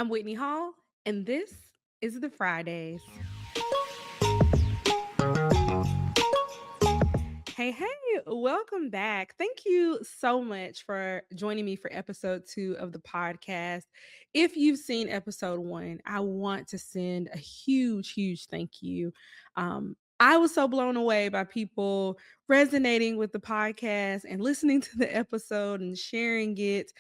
I'm Whitney Hall, and this is the Fridays. Hey, welcome back. Thank you so much for joining me for episode 2 of the podcast. If you've seen episode 1, I want to send a huge thank you. I was so blown away by people resonating with the podcast and listening to the episode and sharing it.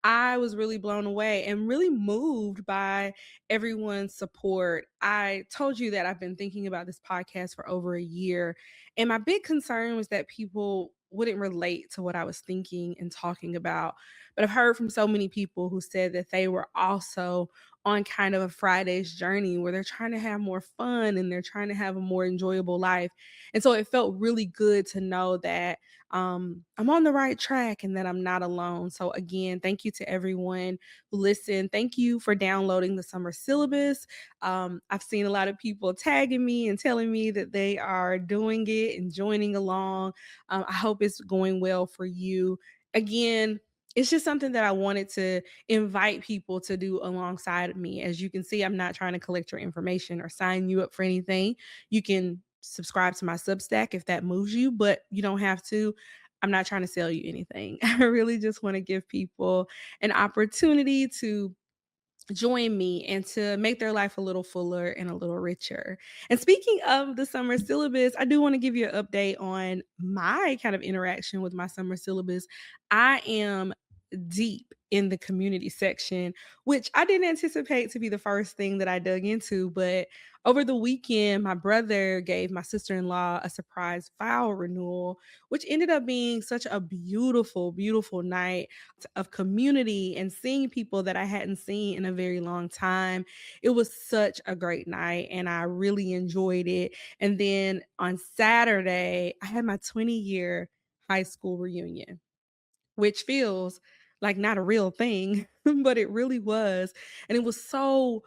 I was really blown away and really moved by everyone's support. I told you that I've been thinking about this podcast for over a year, and my big concern was that people wouldn't relate to what I was thinking and talking about. But I've heard from so many people who said that they were also on kind of a Friday's journey where they're trying to have more fun and they're trying to have a more enjoyable life. And so it felt really good to know that I'm on the right track and that I'm not alone. So, again, thank you to everyone who listened. Thank you for downloading the summer syllabus. I've seen a lot of people tagging me and telling me that they are doing it and joining along. I hope it's going well for you. Again, it's just something that I wanted to invite people to do alongside of me. As you can see, I'm not trying to collect your information or sign you up for anything. You can subscribe to my Substack if that moves you, but you don't have to. I'm not trying to sell you anything. I really just want to give people an opportunity to join me and to make their life a little fuller and a little richer. And speaking of the summer syllabus, I do want to give you an update on my kind of interaction with my summer syllabus. I am deep in the community section, which I didn't anticipate to be the first thing that I dug into. But over the weekend, my brother gave my sister in law a surprise vow renewal, which ended up being such a beautiful night of community and seeing people that I hadn't seen in a very long time. It was such a great night and I really enjoyed it. And then on Saturday, I had my 20-year high school reunion, which feels like not a real thing, but it really was. And it was so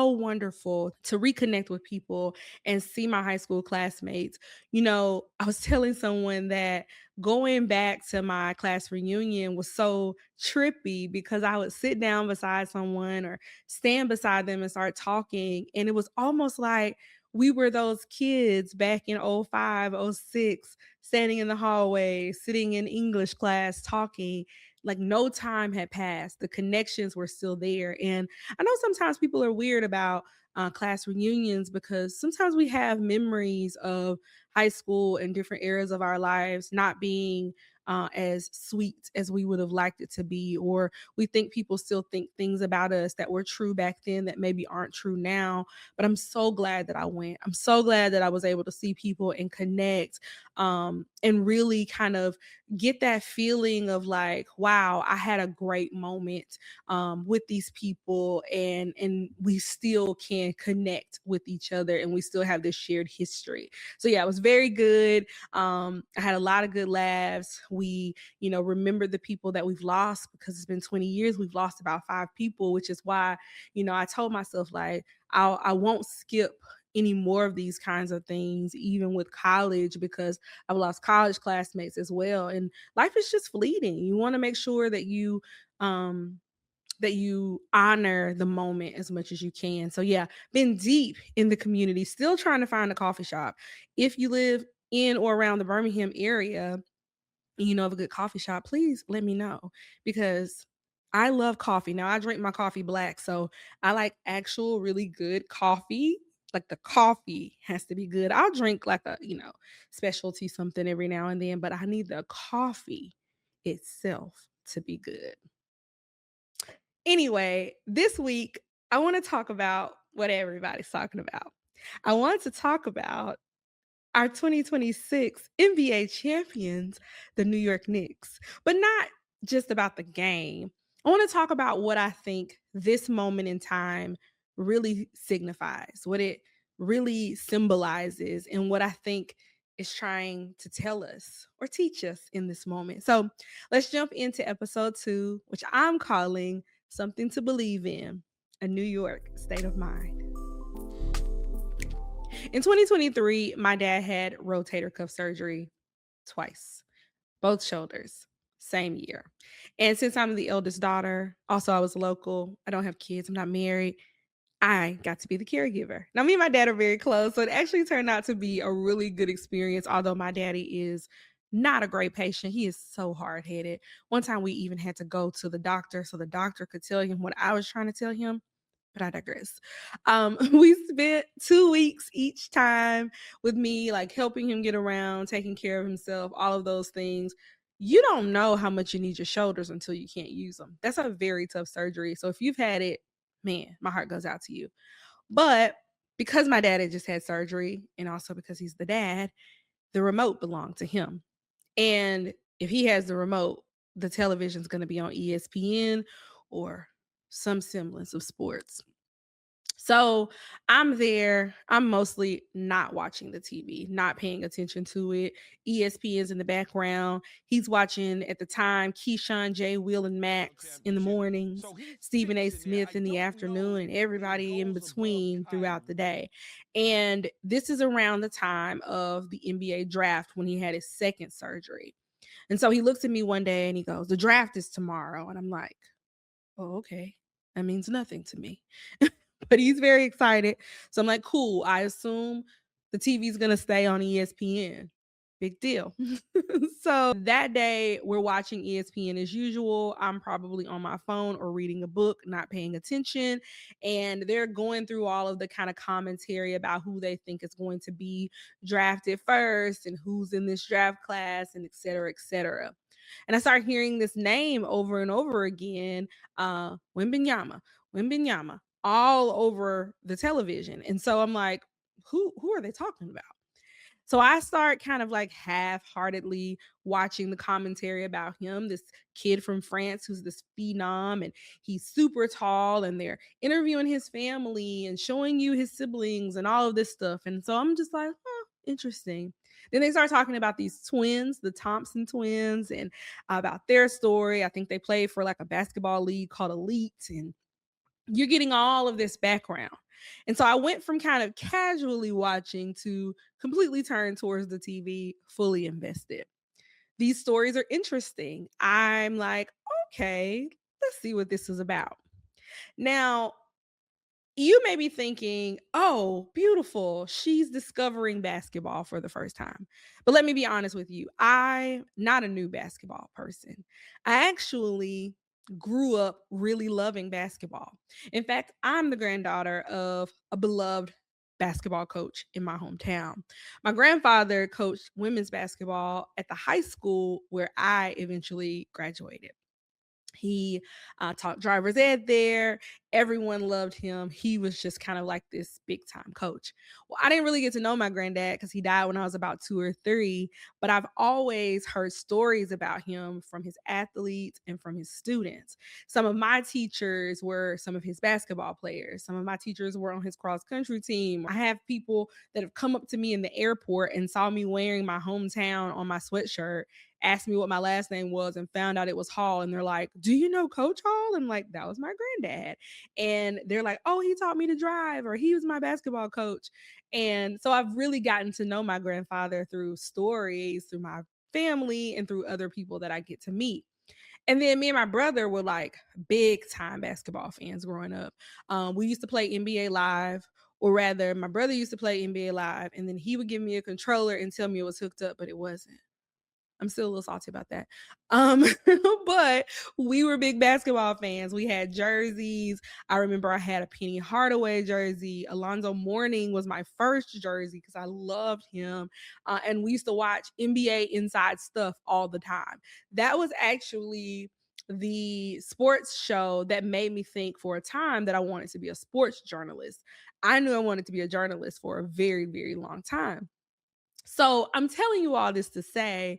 wonderful to reconnect with people and see my high school classmates. I was telling someone that going back to my class reunion was so trippy because I would sit down beside someone or stand beside them and start talking. And it was almost like we were those kids back in '05, '06, standing in the hallway, sitting in English class, talking like no time had passed. The connections were still there. And I know sometimes people are weird about class reunions because sometimes we have memories of high school and different eras of our lives not being as sweet as we would have liked it to be, or we think people still think things about us that were true back then that maybe aren't true now. But I'm so glad that I went. I'm so glad that I was able to see people and connect, and really kind of get that feeling of like, wow, I had a great moment with these people, and we still can connect with each other, and we still have this shared history. So yeah, it was very good. I had a lot of good laughs. We, remember the people that we've lost because it's been 20 years. We've lost about 5 people, which is why, I told myself like I won't skip any more of these kinds of things, even with college, because I've lost college classmates as well. And life is just fleeting. You want to make sure um that you honor the moment as much as you can. So yeah, been deep in the community, still trying to find a coffee shop. If you live in or around the Birmingham area, and you know of a good coffee shop, please let me know because I love coffee. Now I drink my coffee black, so I like actual really good coffee. Like the coffee has to be good. I'll drink like a, specialty something every now and then, but I need the coffee itself to be good. Anyway, this week I want to talk about what everybody's talking about. I want to talk about our 2026 NBA champions, the New York Knicks, but not just about the game. I want to talk about what I think this moment in time really signifies, what it really symbolizes, and what I think is trying to tell us or teach us in this moment. So let's jump into episode 2, which I'm calling Something to Believe in, a New York State of Mind. In 2023, my dad had rotator cuff surgery twice, both shoulders. same year. And since I'm the eldest daughter, also I was local, I don't have kids, I'm not married, I got to be the caregiver. Now, me and my dad are very close, so it actually turned out to be a really good experience, although my daddy is not a great patient. He is so hard headed. One time we even had to go to the doctor so the doctor could tell him what I was trying to tell him, but I digress. We spent 2 weeks each time with me, like helping him get around, taking care of himself, all of those things. You don't know how much you need your shoulders until you can't use them. That's a very tough surgery. So if you've had it, man, my heart goes out to you. But because my dad had just had surgery and also because he's the dad, the remote belonged to him. And if he has the remote, the television's going to be on ESPN or some semblance of sports. So I'm there. I'm mostly not watching the TV, not paying attention to it. ESPN's in the background. He's watching at the time Keyshawn J. Will and Max in the mornings, Stephen A. Smith in the afternoon, and everybody in between throughout the day. And this is around the time of the NBA draft when he had his second surgery. And so he looks at me one day and he goes, "The draft is tomorrow." And I'm like, "Oh, okay. That means nothing to me." But he's very excited. So I'm like, cool. I assume the TV's gonna stay on ESPN. Big deal. So that day we're watching ESPN as usual. I'm probably on my phone or reading a book, not paying attention. And they're going through all of the kind of commentary about who they think is going to be drafted first and who's in this draft class and et cetera, et cetera. And I started hearing this name over and over again, Wembanyama, Wembanyama, all over the television. And so I'm like, who are they talking about? So I start kind of like half-heartedly watching the commentary about him, this kid from France who's this phenom and he's super tall and they're interviewing his family and showing you his siblings and all of this stuff. And so I'm just like, huh, interesting. Then they start talking about these twins, the Thompson twins, and about their story. I think they played for like a basketball league called Elite, and you're getting all of this background. And so I went from kind of casually watching to completely turned towards the TV, fully invested. These stories are interesting. I'm like, okay, let's see what this is about. Now, you may be thinking, oh, beautiful. She's discovering basketball for the first time. But let me be honest with you. I'm not a new basketball person. I actually grew up really loving basketball. In fact, I'm the granddaughter of a beloved basketball coach in my hometown. My grandfather coached women's basketball at the high school where I eventually graduated. He taught driver's ed there. Everyone loved him. He was just kind of like this big time coach. Well, I didn't really get to know my granddad because he died when I was about 2 or 3, but I've always heard stories about him from his athletes and from his students. Some of my teachers were some of his basketball players. Some of my teachers were on his cross country team. I have people that have come up to me in the airport and saw me wearing my hometown on my sweatshirt, asked me what my last name was and found out it was Hall. And they're like, "Do you know Coach Hall?" I'm like, "That was my granddad." And they're like, "Oh, he taught me to drive," or "He was my basketball coach." And so I've really gotten to know my grandfather through stories, through my family, and through other people that I get to meet. And then me and my brother were like big time basketball fans growing up. We used to play NBA Live, or rather, my brother used to play NBA Live, and then he would give me a controller and tell me it was hooked up, but it wasn't. I'm still a little salty about that. Um, but we were big basketball fans. We had jerseys. I remember I had a Penny Hardaway jersey. Alonzo Mourning was my first jersey because I loved him. And we used to watch NBA Inside Stuff all the time. That was actually the sports show that made me think for a time that I wanted to be a sports journalist. I knew I wanted to be a journalist for a very, very long time. So I'm telling you all this to say,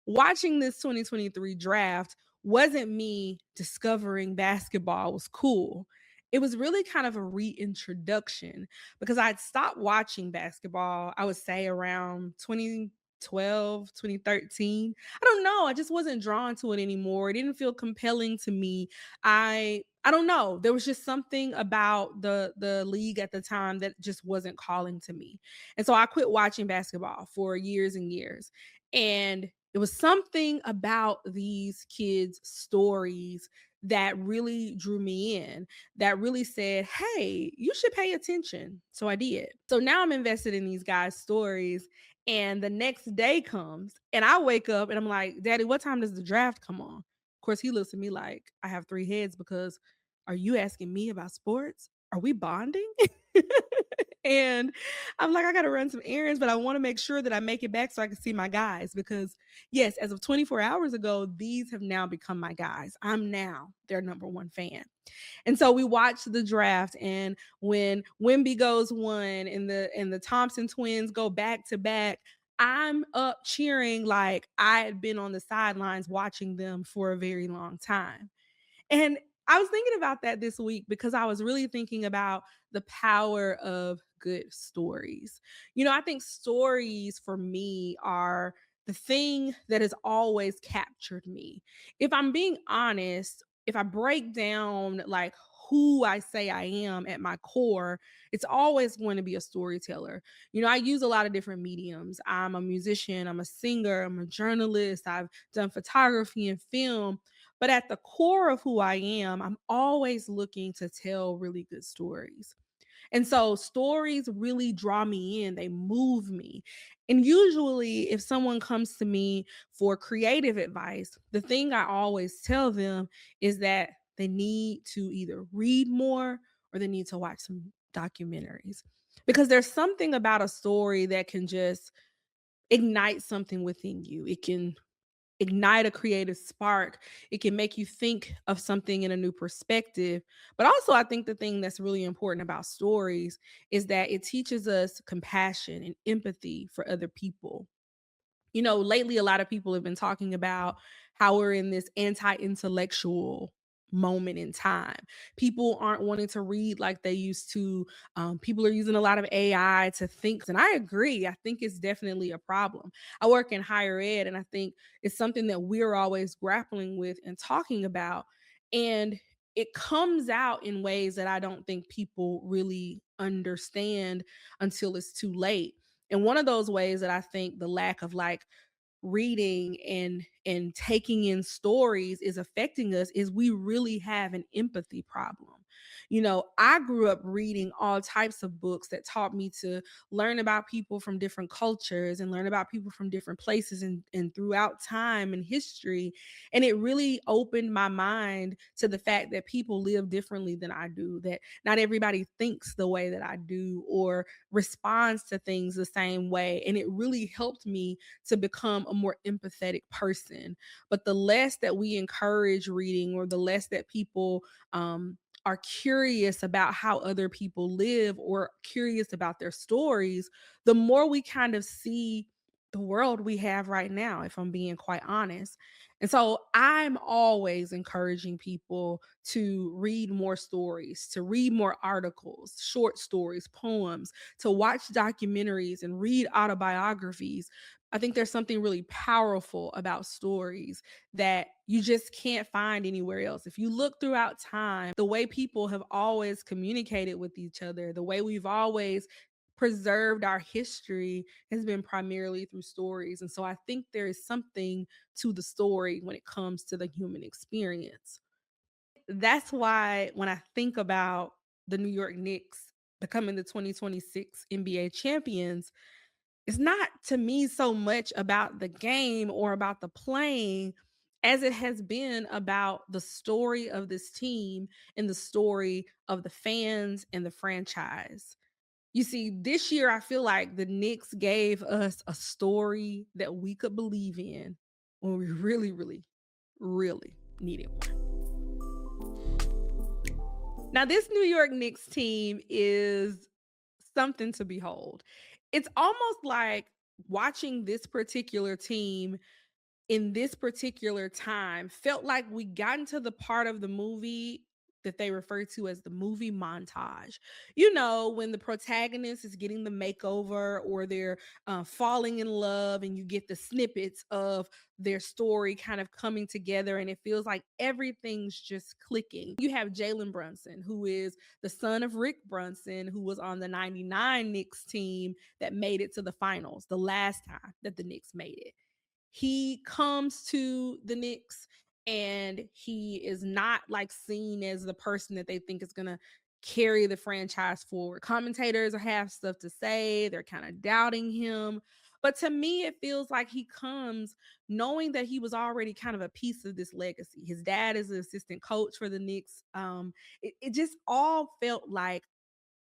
watching this 2023 draft wasn't me discovering basketball was cool. It was really kind of a reintroduction because I'd stopped watching basketball, I would say around 2012, 2013. I don't know. I just wasn't drawn to it anymore. It didn't feel compelling to me. I don't know. There was just something about the league at the time that just wasn't calling to me. And so I quit watching basketball for years and years. And It was something about these kids' stories that really drew me in, that really said, hey, you should pay attention. So I did. So now I'm invested in these guys' stories. And the next day comes, and I wake up and I'm like, Daddy, what time does the draft come on? Of course, he looks at me like I have three heads because are you asking me about sports? Are we bonding? And I'm like, I got to run some errands, but I want to make sure that I make it back so I can see my guys because yes, as of 24 hours ago, these have now become my guys. I'm now their number one fan. And so we watched the draft, and when Wemby goes one and the Thompson twins go back to back, I'm up cheering like I had been on the sidelines watching them for a very long time. And I was thinking about that this week because I was really thinking about the power of good stories. I think stories for me are the thing that has always captured me. If I'm being honest, if I break down like who I say I am at my core, it's always going to be a storyteller. I use a lot of different mediums. I'm a musician, I'm a singer, I'm a journalist, I've done photography and film, but at the core of who I am, I'm always looking to tell really good stories. And so stories really draw me in, they move me. And usually, if someone comes to me for creative advice, the thing I always tell them is that they need to either read more or they need to watch some documentaries. Because there's something about a story that can just ignite something within you. It can ignite a creative spark. It can make you think of something in a new perspective. But also, I think the thing that's really important about stories is that it teaches us compassion and empathy for other people. Lately, a lot of people have been talking about how we're in this anti intellectual moment in time. People aren't wanting to read like they used to. People are using a lot of AI to think. And I agree. I think it's definitely a problem. I work in higher ed, and I think it's something that we're always grappling with and talking about. And it comes out in ways that I don't think people really understand until it's too late. And one of those ways that I think the lack of like reading and taking in stories is affecting us is we really have an empathy problem. I grew up reading all types of books that taught me to learn about people from different cultures and learn about people from different places and throughout time and history. And it really opened my mind to the fact that people live differently than I do, that not everybody thinks the way that I do or responds to things the same way. And it really helped me to become a more empathetic person. But the less that we encourage reading or the less that people are curious about how other people live or curious about their stories, the more we kind of see the world we have right now, if I'm being quite honest. And so I'm always encouraging people to read more stories, to read more articles, short stories, poems, to watch documentaries and read autobiographies. I think there's something really powerful about stories that you just can't find anywhere else. If you look throughout time, the way people have always communicated with each other, the way we've always preserved our history has been primarily through stories. And so I think there is something to the story when it comes to the human experience. That's why when I think about the New York Knicks becoming the 2026 NBA champions, it's not to me so much about the game or about the playing as it has been about the story of this team and the story of the fans and the franchise. You see, this year I feel like the Knicks gave us a story that we could believe in when we really, really, really needed one. Now, this New York Knicks team is something to behold. It's almost like watching this particular team in this particular time felt like we got into the part of the movie that they refer to as the movie montage. When the protagonist is getting the makeover or they're falling in love, and you get the snippets of their story kind of coming together, and it feels like everything's just clicking. You have Jalen Brunson, who is the son of Rick Brunson, who was on the 99 Knicks team that made it to the finals the last time that the Knicks made it. he comes to the Knicks and he is not like seen as the person that they think is going to carry the franchise forward. Commentators have stuff to say, they're kind of doubting him. But to me, it feels like he comes knowing that he was already kind of a piece of this legacy. His dad is the assistant coach for the Knicks. It just all felt like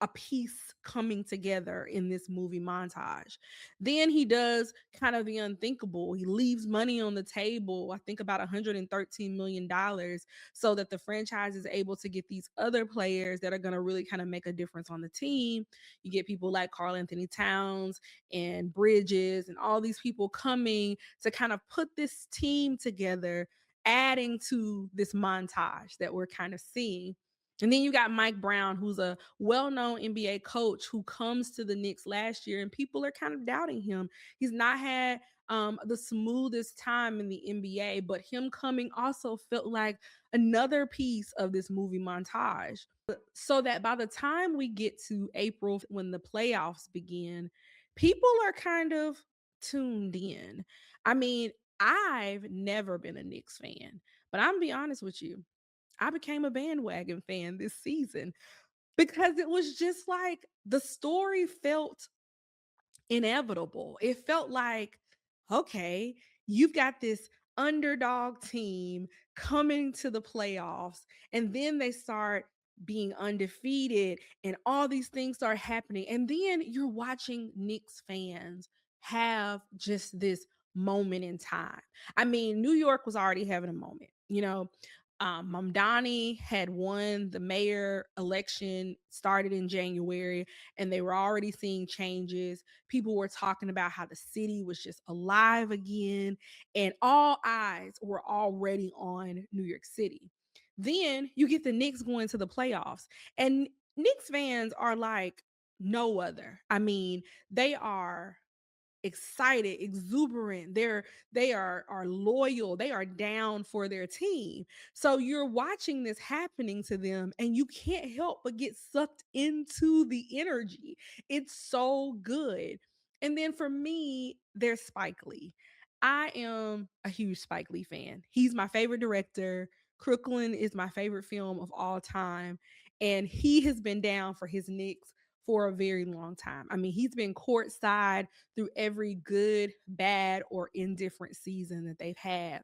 a piece coming together in this movie montage. Then he does kind of the unthinkable. He leaves money on the table, I think about $113 million, so that the franchise is able to get these other players that are going to really kind of make a difference on the team. You get people like Karl Anthony Towns and Bridges and all these people coming to kind of put this team together, adding to this montage that we're kind of seeing. And then you got Mike Brown, who's a well-known NBA coach who comes to the Knicks last year, and people are kind of doubting him. He's not had the smoothest time in the NBA, but him coming also felt like another piece of this movie montage. So that by the time we get to April, when the playoffs begin, people are kind of tuned in. I mean, I've never been a Knicks fan, but I'm gonna be honest with you. I became a bandwagon fan this season because it was just like the story felt inevitable. It felt like, okay, you've got this underdog team coming to the playoffs, and then they start being undefeated, and all these things start happening. And then you're watching Knicks fans have just this moment in time. I mean, New York was already having a moment, you know. Mamdani had won the mayor election, started in January, and they were already seeing changes. People were talking about how the city was just alive again, and all eyes were already on New York City. Then you get the Knicks going to the playoffs, and Knicks fans are like no other. I mean, they are excited, exuberant. They are loyal. They are down for their team. So you're watching this happening to them and you can't help but get sucked into the energy. It's so good. And then for me, there's Spike Lee. I am a huge Spike Lee fan. He's my favorite director. Crooklyn is my favorite film of all time. And he has been down for his Knicks for a very long time. I mean, he's been courtside through every good, bad, or indifferent season that they've had.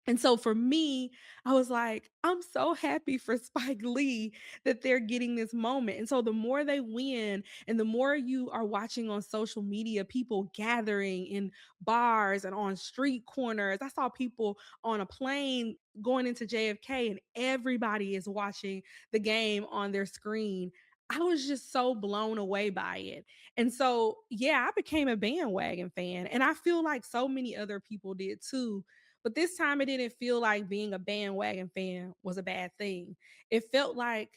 And so for me, I was like, I'm so happy for Spike Lee that they're getting this moment. And so the more they win and the more you are watching on social media, people gathering in bars and on street corners. I saw people on a plane going into JFK and everybody is watching the game on their screen. I was just so blown away by it. And so, yeah, I became a bandwagon fan. And I feel like so many other people did too, but this time it didn't feel like being a bandwagon fan was a bad thing. It felt like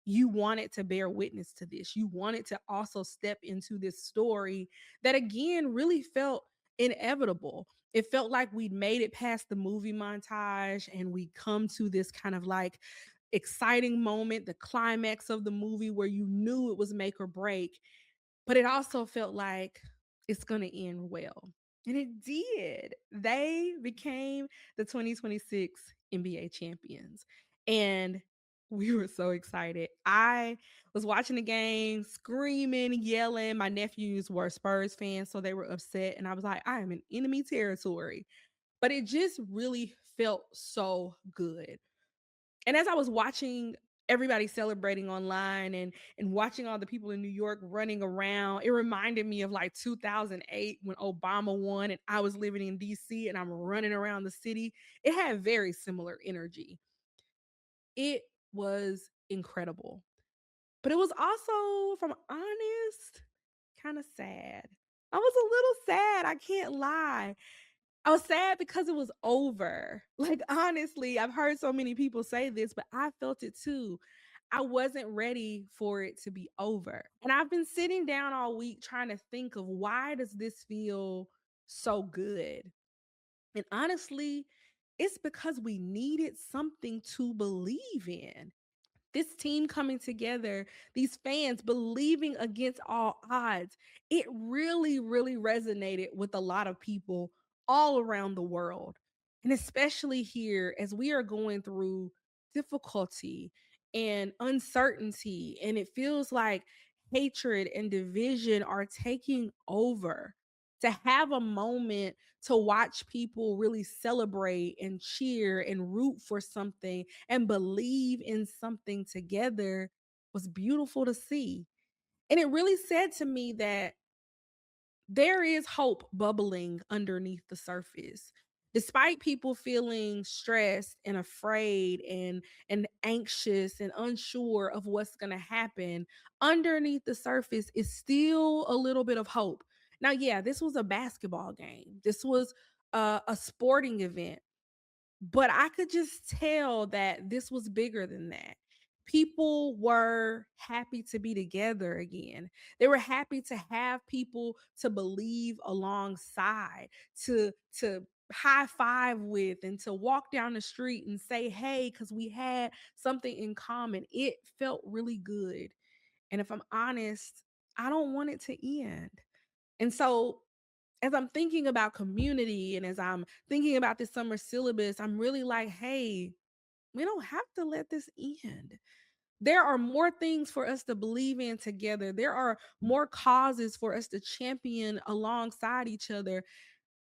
you wanted to bear witness to this. You wanted to also step into this story that again really felt inevitable. It felt like we'd made it past the movie montage and we come to this kind of like exciting moment, the climax of the movie where you knew it was make or break, but it also felt like it's going to end well. And it did. They became the 2026 NBA champions. And we were so excited. I was watching the game, screaming, yelling. My nephews were Spurs fans, so they were upset. And I was like, I am in enemy territory. But it just really felt so good. And as I was watching everybody celebrating online and watching all the people in New York running around, it reminded me of like 2008 when Obama won and I was living in DC and I'm running around the city. It had very similar energy. It was incredible. But it was also, if I'm honest, kind of sad. I was a little sad, I can't lie. I was sad because it was over. Like, honestly, I've heard so many people say this, but I felt it too. I wasn't ready for it to be over. And I've been sitting down all week trying to think of why does this feel so good? And honestly, it's because we needed something to believe in. This team coming together, these fans believing against all odds, it really, really resonated with a lot of people all around the world. And especially here, as we are going through difficulty and uncertainty, and it feels like hatred and division are taking over. To have a moment to watch people really celebrate and cheer and root for something and believe in something together was beautiful to see. And it really said to me that there is hope bubbling underneath the surface. Despite people feeling stressed and afraid and anxious and unsure of what's going to happen, underneath the surface is still a little bit of hope. Now, yeah, this was a basketball game. This was a sporting event, but I could just tell that this was bigger than that. People were happy to be together again. They were happy to have people to believe alongside, to high five with, and to walk down the street and say, "Hey," cuz we had something in common. It felt really good. And if I'm honest, I don't want it to end. And so as I'm thinking about community and as I'm thinking about this summer syllabus, I'm really like, hey, we don't have to let this end. There are more things for us to believe in together. There are more causes for us to champion alongside each other.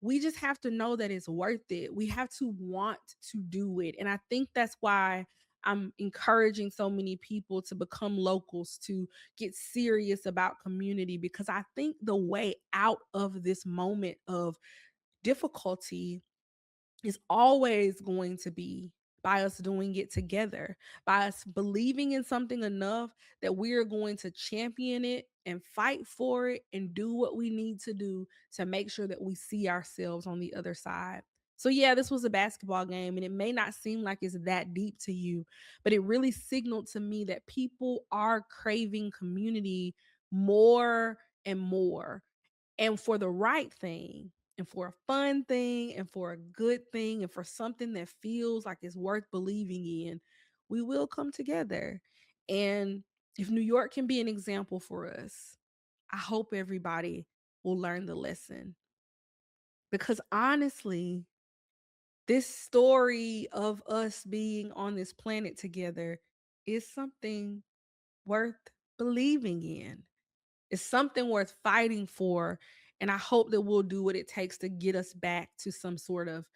We just have to know that it's worth it. We have to want to do it. And I think that's why I'm encouraging so many people to become locals, to get serious about community, because I think the way out of this moment of difficulty is always going to be by us doing it together, by us believing in something enough that we're going to champion it and fight for it and do what we need to do to make sure that we see ourselves on the other side. So, yeah, this was a basketball game, and it may not seem like it's that deep to you, but it really signaled to me that people are craving community more and more, and for the right thing, and for a fun thing, and for a good thing, and for something that feels like it's worth believing in, we will come together. And if New York can be an example for us, I hope everybody will learn the lesson. Because honestly, this story of us being on this planet together is something worth believing in. It's something worth fighting for. And I hope that we'll do what it takes to get us back to some sort of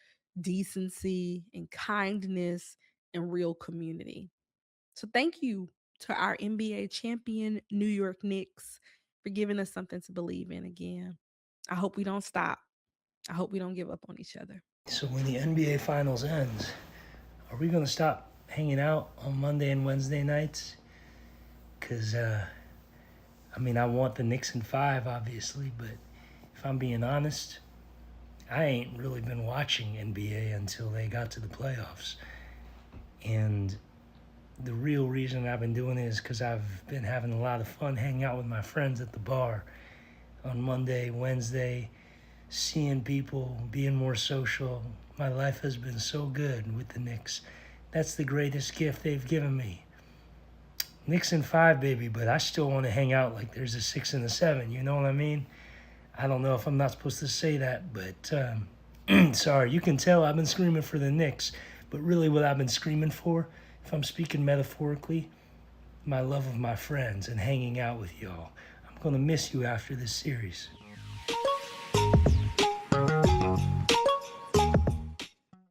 decency and kindness and real community. So thank you to our NBA champion, New York Knicks, for giving us something to believe in again. I hope we don't stop. I hope we don't give up on each other. So when the NBA Finals ends, are we going to stop hanging out on Monday and Wednesday nights? Because, I want the Knicks in 5, obviously, but if I'm being honest, I ain't really been watching NBA until they got to the playoffs. And the real reason I've been doing it is because I've been having a lot of fun hanging out with my friends at the bar on Monday, Wednesday, seeing people, being more social. My life has been so good with the Knicks. That's the greatest gift they've given me. Knicks in 5, baby, but I still want to hang out like there's a 6 and a 7. You know what I mean? I don't know if I'm not supposed to say that, but sorry. You can tell I've been screaming for the Knicks, but really what I've been screaming for, if I'm speaking metaphorically, my love of my friends and hanging out with y'all. I'm going to miss you after this series.